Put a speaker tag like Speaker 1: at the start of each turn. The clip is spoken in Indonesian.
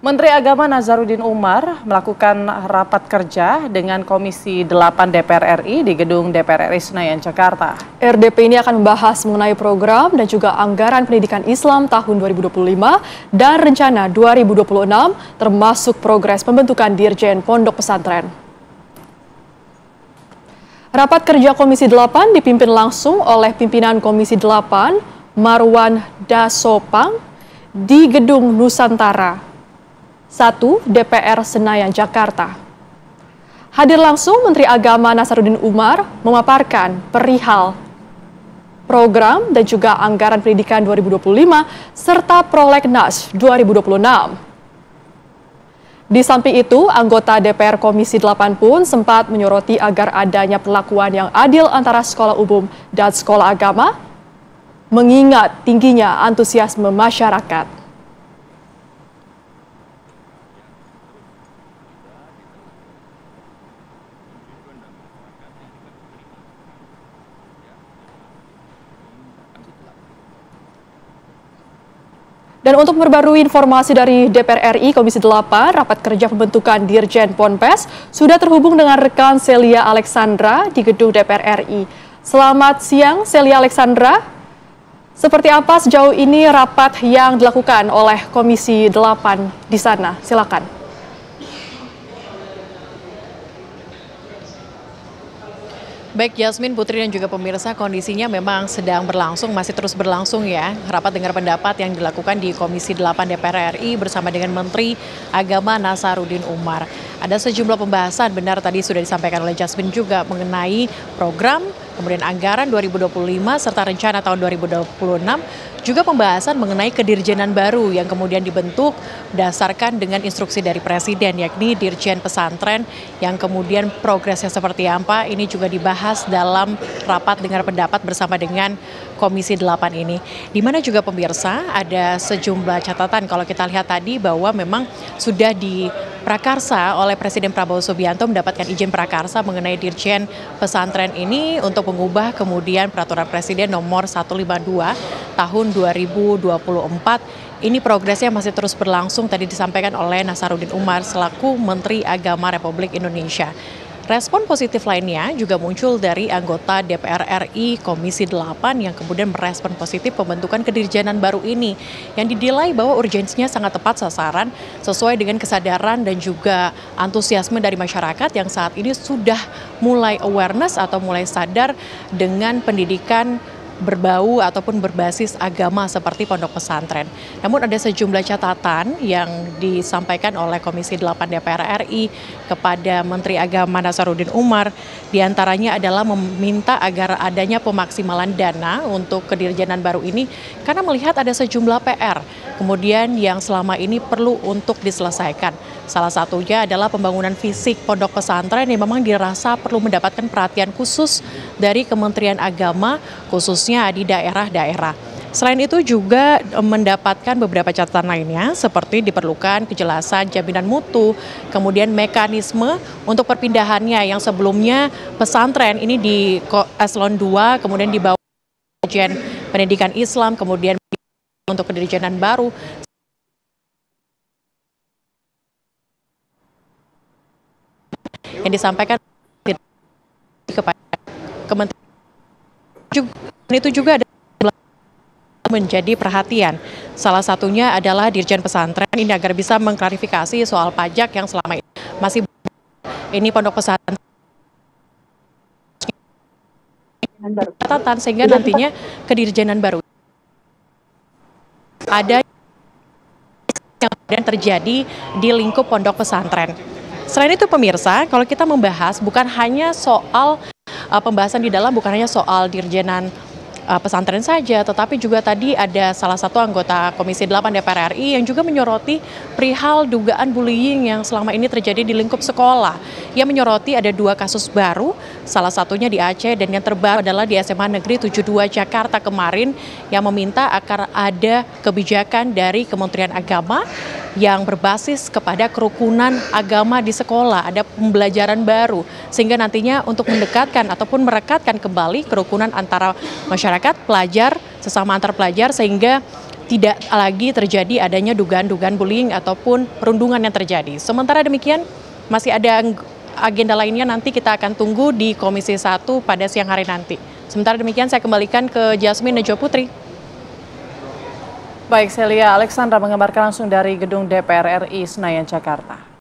Speaker 1: Menteri Agama Nazaruddin Umar melakukan rapat kerja dengan Komisi 8 DPR RI di Gedung DPR RI Senayan, Jakarta.
Speaker 2: RDP ini akan membahas mengenai program dan juga anggaran pendidikan Islam tahun 2025 dan rencana 2026, termasuk progres pembentukan Dirjen Pondok Pesantren. Rapat kerja Komisi 8 dipimpin langsung oleh pimpinan Komisi 8, Marwan Dasopang, di Gedung Nusantara 1 DPR Senayan, Jakarta. Hadir langsung Menteri Agama Nazaruddin Umar memaparkan perihal program dan juga anggaran pendidikan 2025 serta Prolegnas 2026. Di samping itu, anggota DPR Komisi 8 pun sempat menyoroti agar adanya perlakuan yang adil antara sekolah umum dan sekolah agama, mengingat tingginya antusiasme masyarakat. Dan untuk memperbarui informasi dari DPR RI Komisi 8, rapat kerja pembentukan Dirjen Ponpes sudah terhubung dengan rekan Celia Alexandra di Gedung DPR RI. Selamat siang, Celia Alexandra. Seperti apa sejauh ini rapat yang dilakukan oleh Komisi 8 di sana? Silakan.
Speaker 3: Baik Yasmin, Putri dan juga pemirsa, kondisinya memang sedang berlangsung, masih terus berlangsung ya. Rapat dengar pendapat yang dilakukan di Komisi 8 DPR RI bersama dengan Menteri Agama Nazaruddin Umar. Ada sejumlah pembahasan, benar tadi sudah disampaikan oleh Yasmin juga mengenai program, kemudian anggaran 2025 serta rencana tahun 2026, juga pembahasan mengenai kedirjenan baru yang kemudian dibentuk berdasarkan dengan instruksi dari Presiden, yakni Dirjen Pesantren, yang kemudian progresnya seperti apa, ini juga dibahas dalam rapat dengar pendapat bersama dengan Komisi 8 ini. Di mana juga pemirsa ada sejumlah catatan kalau kita lihat tadi bahwa memang sudah diprakarsa oleh Presiden Prabowo Subianto mendapatkan izin prakarsa mengenai Dirjen Pesantren ini untuk mengubah kemudian Peraturan Presiden nomor 152 tahun 2024. Ini progresnya masih terus berlangsung, tadi disampaikan oleh Nazaruddin Umar selaku Menteri Agama Republik Indonesia. Respon positif lainnya juga muncul dari anggota DPR RI Komisi 8 yang kemudian merespon positif pembentukan kedirjenan baru ini yang didilai bahwa urgensinya sangat tepat sasaran sesuai dengan kesadaran dan juga antusiasme dari masyarakat yang saat ini sudah mulai awareness atau mulai sadar dengan pendidikan berbau ataupun berbasis agama seperti pondok pesantren. Namun ada sejumlah catatan yang disampaikan oleh Komisi 8 DPR RI kepada Menteri Agama Nazaruddin Umar, diantaranya adalah meminta agar adanya pemaksimalan dana untuk kedirjenan baru ini karena melihat ada sejumlah PR kemudian yang selama ini perlu untuk diselesaikan. Salah satunya adalah pembangunan fisik pondok pesantren yang memang dirasa perlu mendapatkan perhatian khusus dari Kementerian Agama, khususnya di daerah-daerah. Selain itu juga mendapatkan beberapa catatan lainnya seperti diperlukan kejelasan jaminan mutu, kemudian mekanisme untuk perpindahannya yang sebelumnya pesantren ini di eselon 2, kemudian di bawah Dirjen Pendidikan Islam, kemudian untuk kedirjenan baru. Yang disampaikan kepada Kementerian itu juga ada menjadi perhatian. Salah satunya adalah Dirjen Pesantren ini agar bisa mengklarifikasi soal pajak yang selama ini masih ini pondok pesantren catatan sehingga nantinya kedirjenan baru ada yang kemudian terjadi di lingkup pondok pesantren. Selain itu pemirsa, kalau kita membahas bukan hanya soal pembahasan di dalam bukan hanya soal dirjenan pesantren saja, tetapi juga tadi ada salah satu anggota Komisi 8 DPR RI yang juga menyoroti perihal dugaan bullying yang selama ini terjadi di lingkup sekolah. Ia menyoroti ada 2 kasus baru, salah satunya di Aceh dan yang terbaru adalah di SMA Negeri 72 Jakarta kemarin yang meminta agar ada kebijakan dari Kementerian Agama yang berbasis kepada kerukunan agama di sekolah, ada pembelajaran baru, sehingga nantinya untuk mendekatkan ataupun merekatkan kembali kerukunan antara masyarakat, pelajar, sesama antar pelajar, sehingga tidak lagi terjadi adanya dugaan-dugaan bullying ataupun perundungan yang terjadi. Sementara demikian, masih ada agenda lainnya nanti kita akan tunggu di Komisi 1 pada siang hari nanti. Sementara demikian saya kembalikan ke Jasmine Nejo Putri.
Speaker 1: Baik, Celia Alexandra mengabarkan langsung dari gedung DPR RI Senayan, Jakarta.